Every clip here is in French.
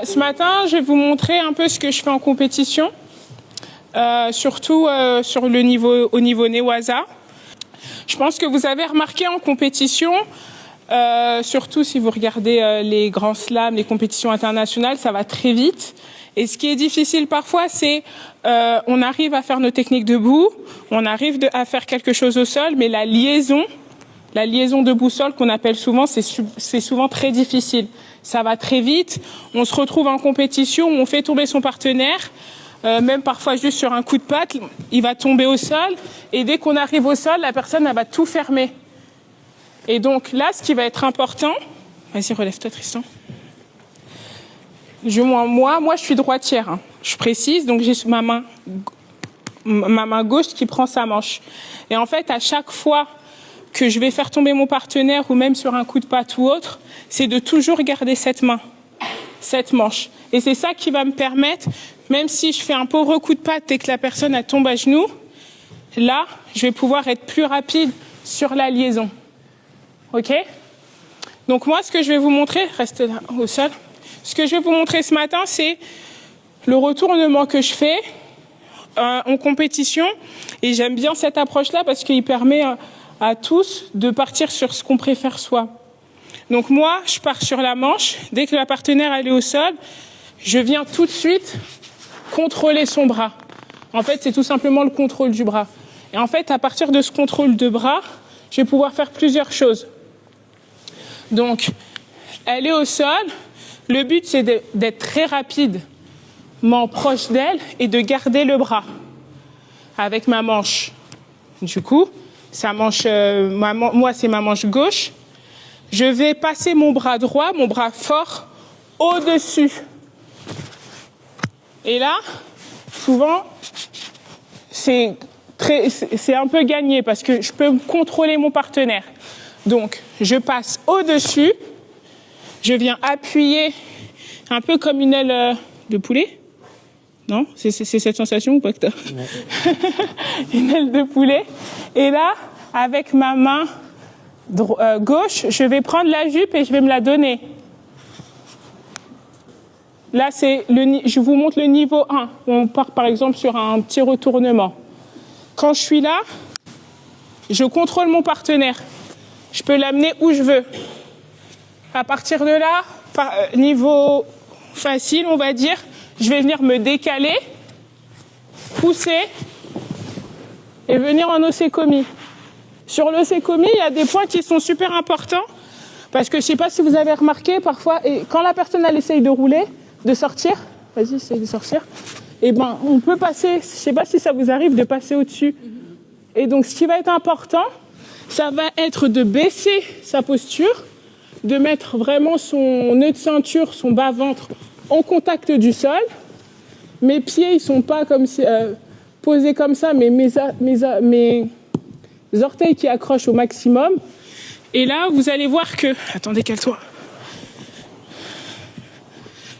Ce matin, je vais vous montrer un peu ce que je fais en compétition, surtout au niveau Newaza. Je pense que vous avez remarqué en compétition, surtout si vous regardez les grands slams, les compétitions internationales, ça va très vite. Et ce qui est difficile parfois, c'est on arrive à faire nos techniques debout, on arrive à faire quelque chose au sol, mais la liaison debout-sol qu'on appelle souvent, c'est souvent très difficile. Ça va très vite, on se retrouve en compétition, on fait tomber son partenaire, même parfois juste sur un coup de patte, il va tomber au sol, et dès qu'on arrive au sol, la personne elle va tout fermer. Et donc là, ce qui va être important, vas-y relève-toi Tristan. Moi, je suis droitière, hein. Je précise, donc j'ai ma main gauche qui prend sa manche. Et en fait, à chaque fois que je vais faire tomber mon partenaire ou même sur un coup de patte ou autre, c'est de toujours garder cette manche. Et c'est ça qui va me permettre, même si je fais un pauvre coup de patte et que la personne elle tombe à genoux, là, je vais pouvoir être plus rapide sur la liaison. Ok? Donc moi, ce que je vais vous montrer, restez là au sol. Ce que je vais vous montrer ce matin, c'est le retournement que je fais en compétition. Et j'aime bien cette approche-là parce qu'il permet à tous de partir sur ce qu'on préfère soi. Donc moi, je pars sur la manche. Dès que la partenaire elle est au sol, je viens tout de suite contrôler son bras. En fait, c'est tout simplement le contrôle du bras. Et en fait, à partir de ce contrôle de bras, je vais pouvoir faire plusieurs choses. Donc, elle est au sol. Le but, c'est d'être très rapidement proche d'elle et de garder le bras avec ma manche. Du coup, moi, c'est ma manche gauche. Je vais passer mon bras droit, mon bras fort, au-dessus. Et là, souvent, c'est un peu gagné parce que je peux contrôler mon partenaire. Donc, je passe au-dessus. Je viens appuyer un peu comme une aile de poulet. Non? C'est cette sensation ou pas que t'as? Une aile de poulet. Et là, avec ma main gauche, je vais prendre la jupe et je vais me la donner. Là, je vous montre le niveau 1. On part par exemple sur un petit retournement. Quand je suis là, je contrôle mon partenaire. Je peux l'amener où je veux. À partir de là, niveau facile, on va dire, je vais venir me décaler, pousser et venir en osekomi. Sur l'osekomi, il y a des points qui sont super importants parce que je ne sais pas si vous avez remarqué parfois, et quand la personne elle essaye de rouler, de sortir, vas-y, essaye de sortir, et ben on peut passer, je ne sais pas si ça vous arrive de passer au-dessus. Et donc ce qui va être important, ça va être de baisser sa posture, de mettre vraiment son nœud de ceinture, son bas-ventre en contact du sol. Mes pieds, ils sont pas comme posés comme ça, mais mes orteils qui accrochent au maximum. Et là, vous allez voir que... Attendez, cale-toi.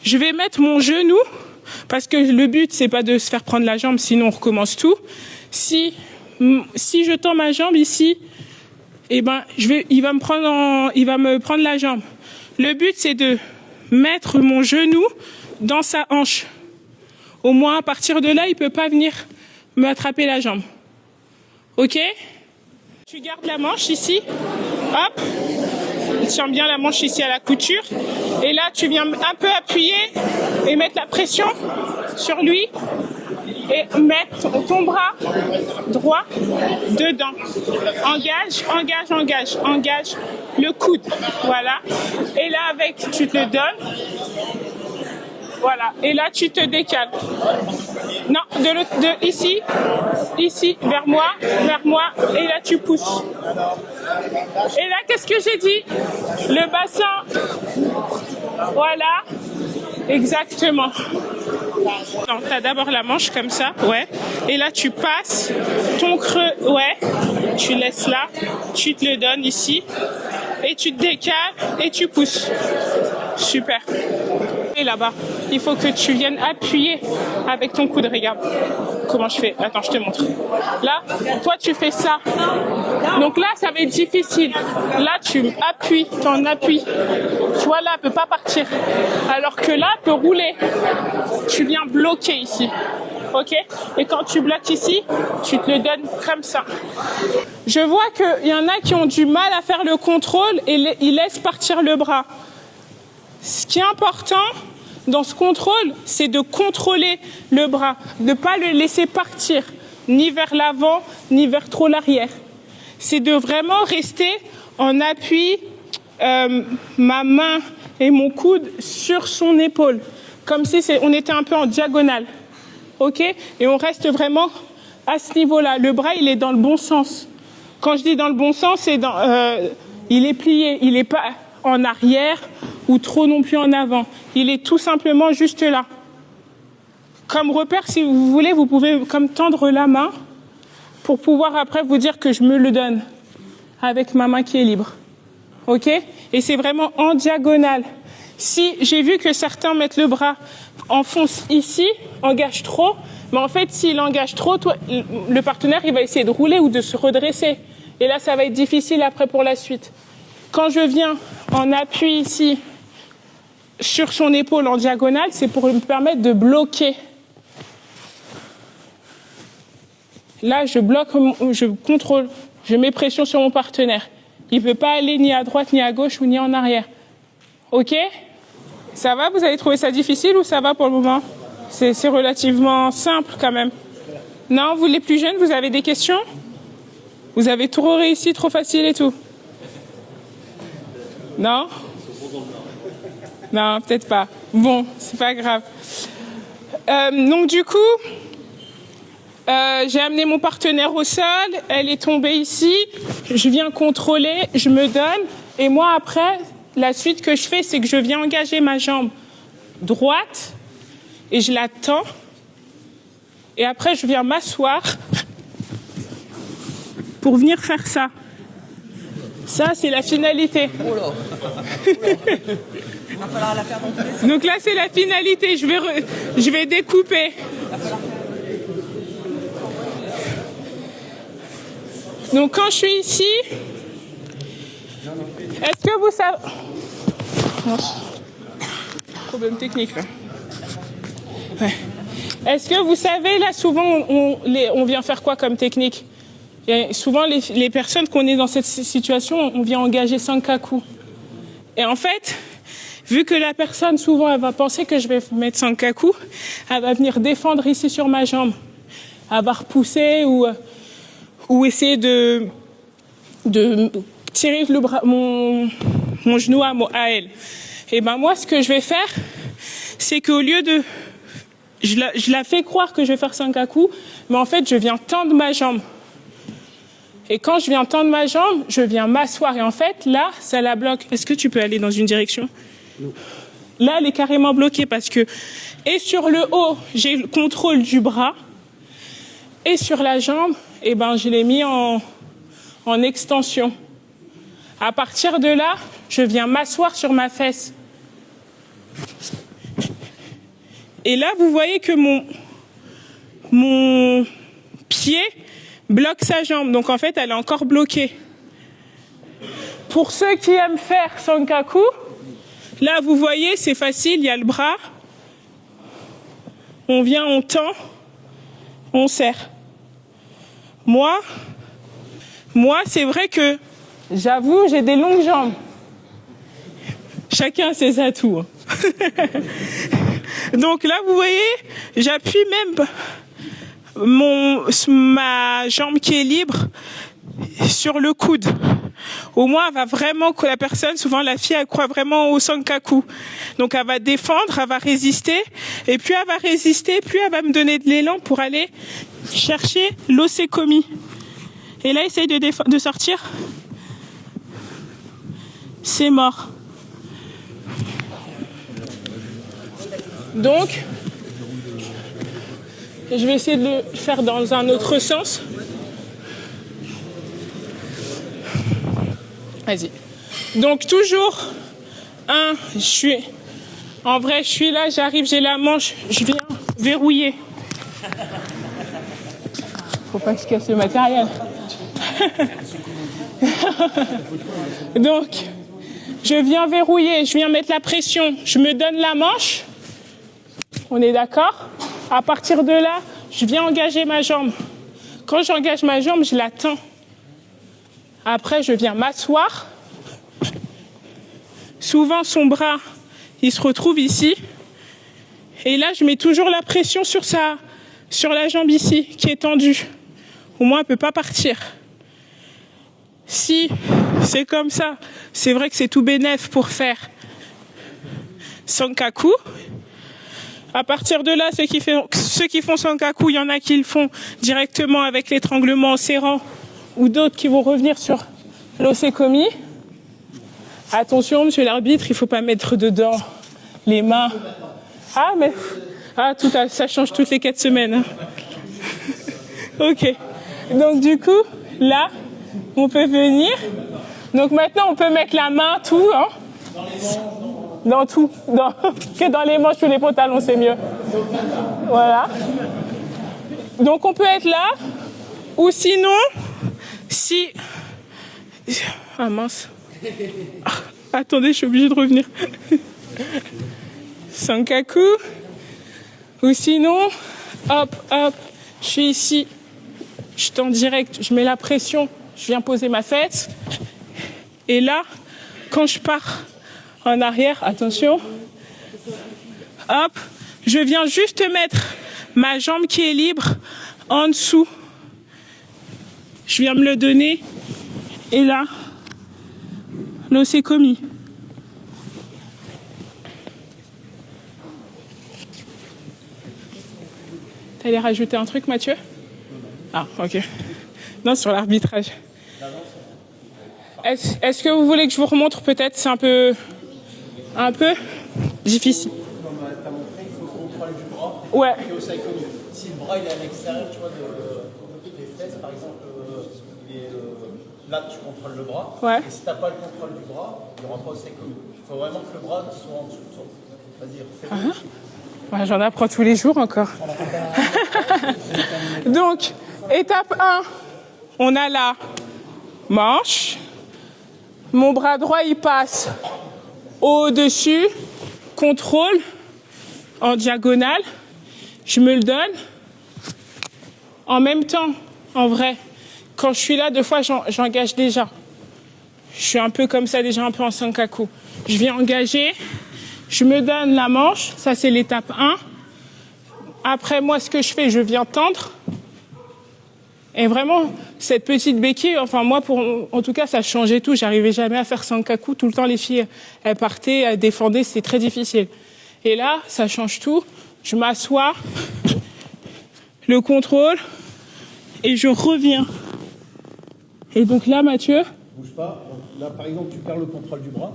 Je vais mettre mon genou, parce que le but, c'est pas de se faire prendre la jambe, sinon on recommence tout. Si je tends ma jambe ici, eh ben, il va me prendre la jambe. Le but, c'est de mettre mon genou dans sa hanche. Au moins, à partir de là, il peut pas venir me attraper la jambe. Ok? Tu gardes la manche ici. Hop. Tiens bien la manche ici à la couture. Et là, tu viens un peu appuyer et mettre la pression sur lui. Et mettre ton bras droit dedans. Engage le coude. Voilà. Et là, tu te le donnes. Voilà. Et là, tu te décales. Non, ici, vers moi. Et là, tu pousses. Et là, qu'est-ce que j'ai dit? Le bassin. Voilà. Exactement. Non, tu as d'abord la manche comme ça, ouais. Et là, tu passes ton creux, ouais. Tu laisses là, tu te le donnes ici. Et tu te décales et tu pousses. Super. Et là-bas, il faut que tu viennes appuyer avec ton coude. Regarde comment je fais. Attends, je te montre. Là, toi, tu fais ça. Donc là, ça va être difficile. Là, tu appuies, t'en appuies. Tu vois, là, elle peut pas partir. Alors que là, elle peut rouler. Tu viens bloquer ici. Ok? Et quand tu bloques ici, tu te le donnes comme ça. Je vois qu'il y en a qui ont du mal à faire le contrôle et ils laissent partir le bras. Ce qui est important dans ce contrôle, c'est de contrôler le bras, de ne pas le laisser partir, ni vers l'avant, ni vers trop l'arrière. C'est de vraiment rester en appui, ma main et mon coude sur son épaule, comme si on était un peu en diagonale. Ok? Et on reste vraiment à ce niveau-là. Le bras, il est dans le bon sens. Quand je dis dans le bon sens, c'est il est plié, il n'est pas en arrière ou trop non plus en avant. Il est tout simplement juste là. Comme repère, si vous voulez, vous pouvez comme tendre la main pour pouvoir après vous dire que je me le donne avec ma main qui est libre. Ok? Et c'est vraiment en diagonale. Si j'ai vu que certains mettent le bras, enfoncent ici, engagent trop, mais en fait, s'il engage trop, toi, le partenaire, il va essayer de rouler ou de se redresser. Et là, ça va être difficile après pour la suite. Quand je viens en appui ici, sur son épaule en diagonale, c'est pour me permettre de bloquer. Là, je bloque, je contrôle, je mets pression sur mon partenaire. Il ne peut pas aller ni à droite, ni à gauche, ou ni en arrière. Ok? Ça va? Vous avez trouvé ça difficile ou ça va pour le moment? C'est relativement simple quand même. Non, vous les plus jeunes, vous avez des questions? Vous avez trop réussi, trop facile et tout? Non? Non, peut-être pas. Bon, c'est pas grave. Donc du coup, j'ai amené mon partenaire au sol, elle est tombée ici, je viens contrôler, je me donne, et moi après, la suite que je fais, c'est que je viens engager ma jambe droite, et je la tends, et après je viens m'asseoir pour venir faire ça. Ça, c'est la finalité. Oh là. Il va falloir la faire dans tous les sens. Donc là, c'est la finalité. Je vais découper. Donc quand je suis ici, est-ce que vous savez... Problème technique, là. Ouais. Est-ce que vous savez, là, souvent, on vient faire quoi comme technique? Et souvent, les personnes qu'on est dans cette situation, on vient engager Sankaku. Et en fait, vu que la personne, souvent, elle va penser que je vais mettre Sankaku, elle va venir défendre ici sur ma jambe. Elle va repousser ou essayer de tirer le bras, mon genou à elle. Et ben moi, ce que je vais faire, c'est qu'au lieu de... Je la fais croire que je vais faire Sankaku, mais en fait, je viens tendre ma jambe. Et quand je viens tendre ma jambe, je viens m'asseoir. Et en fait, là, ça la bloque. Est-ce que tu peux aller dans une direction? Non. Là, elle est carrément bloquée parce que... Et sur le haut, j'ai le contrôle du bras. Et sur la jambe, eh ben, je l'ai mis en extension. À partir de là, je viens m'asseoir sur ma fesse. Et là, vous voyez que mon pied bloque sa jambe. Donc, en fait, elle est encore bloquée. Pour ceux qui aiment faire Sankaku, là, vous voyez, c'est facile. Il y a le bras. On vient, on tend, on serre. Moi, c'est vrai que, j'avoue, j'ai des longues jambes. Chacun a ses atouts. Donc là, vous voyez, j'appuie même ma jambe qui est libre sur le coude. Au moins, elle va vraiment, que la personne, souvent la fille, elle croit vraiment au Sankaku. Donc elle va défendre, elle va résister. Et plus elle va résister, plus elle va me donner de l'élan pour aller chercher l'osekomi. Et là, essaye de sortir. C'est mort. Donc, je vais essayer de le faire dans un autre sens. Vas-y. Donc, toujours 1, en vrai, je suis là, j'arrive, j'ai la manche, je viens verrouiller. Faut pas que je casse le matériel. Donc, je viens verrouiller, je viens mettre la pression, je me donne la manche. On est d'accord? À partir de là, je viens engager ma jambe. Quand j'engage ma jambe, je la tends. Après, je viens m'asseoir. Souvent, son bras, il se retrouve ici. Et là, je mets toujours la pression sur la jambe ici, qui est tendue. Au moins, elle ne peut pas partir. Si c'est comme ça, c'est vrai que c'est tout bénef pour faire Sankaku. À partir de là, ceux qui font Sankaku, il y en a qui le font directement avec l'étranglement en serrant ou d'autres qui vont revenir sur l'osekomi. Attention, monsieur l'arbitre, il ne faut pas mettre dedans les mains. Ça change toutes les 4 semaines. Hein. Ok. Donc du coup, là, on peut venir. Donc maintenant, on peut mettre la main, tout. Hein. Dans tout. Que dans les manches ou les pantalons, c'est mieux. Voilà. Donc on peut être là. Ou sinon, si... Ah mince. Attendez, je suis obligée de revenir. Sankaku. Ou sinon, hop, je suis ici. Je tends direct, je mets la pression, je viens poser ma fesse. Et là, quand je pars en arrière, attention, hop, je viens juste mettre ma jambe qui est libre en dessous. Je viens me le donner. Et là, l'osekomi. T'allais rajouter un truc, Mathieu? Ah, ok. Non, sur l'arbitrage. Est-ce que vous voulez que je vous remontre peut-être? C'est un peu difficile. Comme tu as montré, il faut le contrôle du bras. Ouais. Et au osekomi. Si le bras il est à l'extérieur, tu vois, des fesses, par exemple, là tu contrôles le bras. Ouais. Et si tu n'as pas le contrôle du bras, il n'y aura pas osekomi. Il faut vraiment que le bras soit en dessous de toi. C'est-à-dire, fais-le. Ouais, j'en apprends tous les jours encore. Donc, étape 1, on a la manche. Mon bras droit, il passe au-dessus, contrôle, en diagonale. Je me le donne. En même temps, en vrai, quand je suis là, 2 fois, j'engage déjà. Je suis un peu comme ça, déjà un peu en Sankaku. Je viens engager. Je me donne la manche, ça c'est l'étape 1. Après, moi, ce que je fais, je viens tendre. Et vraiment, cette petite béquille, enfin moi, en tout cas, ça changeait tout. J'arrivais jamais à faire Sankaku. Tout le temps, les filles, elles partaient, elles défendaient, c'était très difficile. Et là, ça change tout. Je m'assois, le contrôle, et je reviens. Et donc là, Mathieu... Bouge pas. Donc, là, par exemple, tu perds le contrôle du bras.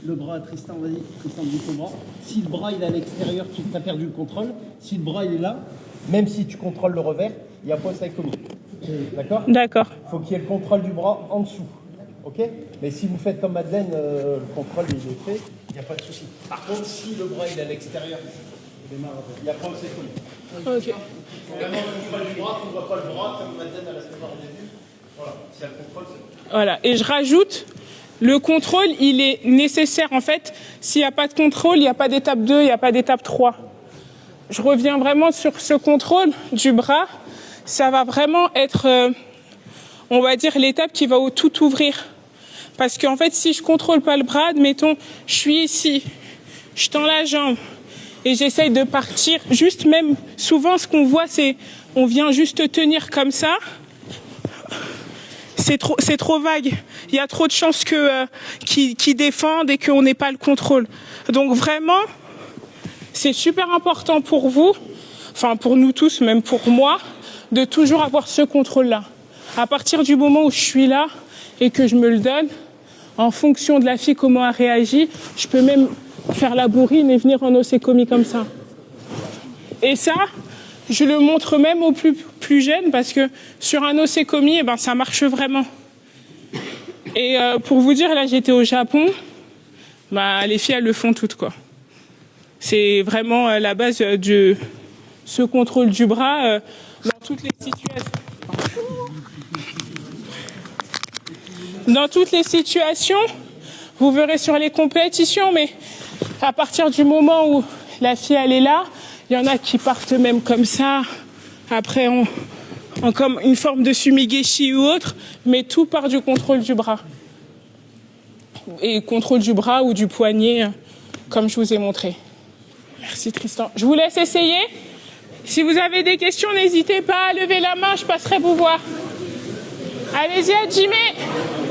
Le bras, Tristan, vas-y, Tristan, bouge ton bras. Si le bras il est à l'extérieur, tu as perdu le contrôle. Si le bras il est là, même si tu contrôles le revers, il n'y a pas osekomi. D'accord? D'accord. Il faut qu'il y ait le contrôle du bras en dessous. Ok? Mais si vous faites comme Madeleine, le contrôle il est fait, il n'y a pas de souci. Par contre, si le bras il est à l'extérieur, il n'y a pas osekomi. Ok. Vraiment, le contrôle du bras, tu ne vois pas le bras comme Madeleine à la semaine au début. Voilà, s'il y a le contrôle, c'est bon. Voilà. Et je rajoute... Le contrôle, il est nécessaire en fait. S'il n'y a pas de contrôle, il n'y a pas d'étape 2, il n'y a pas d'étape 3. Je reviens vraiment sur ce contrôle du bras. Ça va vraiment être, on va dire, l'étape qui va tout ouvrir. Parce qu'en fait, si je ne contrôle pas le bras, admettons, je suis ici, je tends la jambe et j'essaye de partir. Juste même, souvent ce qu'on voit, c'est on vient juste tenir comme ça. C'est trop vague. Il y a trop de chances qu'ils défendent et qu'on n'ait pas le contrôle. Donc vraiment, c'est super important pour vous, enfin pour nous tous, même pour moi, de toujours avoir ce contrôle-là. À partir du moment où je suis là et que je me le donne, en fonction de la fille, comment elle réagit, je peux même faire la bourrine et venir en osekomi comme ça. Et ça, je le montre même aux plus jeunes parce que sur un osekomi, ça marche vraiment. Et pour vous dire, là, j'étais au Japon. bah, les filles, elles le font toutes, quoi. C'est vraiment la base de ce contrôle du bras dans toutes les situations. Dans toutes les situations, vous verrez sur les compétitions, mais à partir du moment où la fille, elle est là, il y en a qui partent même comme ça, après en comme une forme de sumigeshi ou autre, mais tout part du contrôle du bras. Et contrôle du bras ou du poignet, comme je vous ai montré. Merci Tristan. Je vous laisse essayer. Si vous avez des questions, n'hésitez pas à lever la main, je passerai vous voir. Allez-y, Hajime.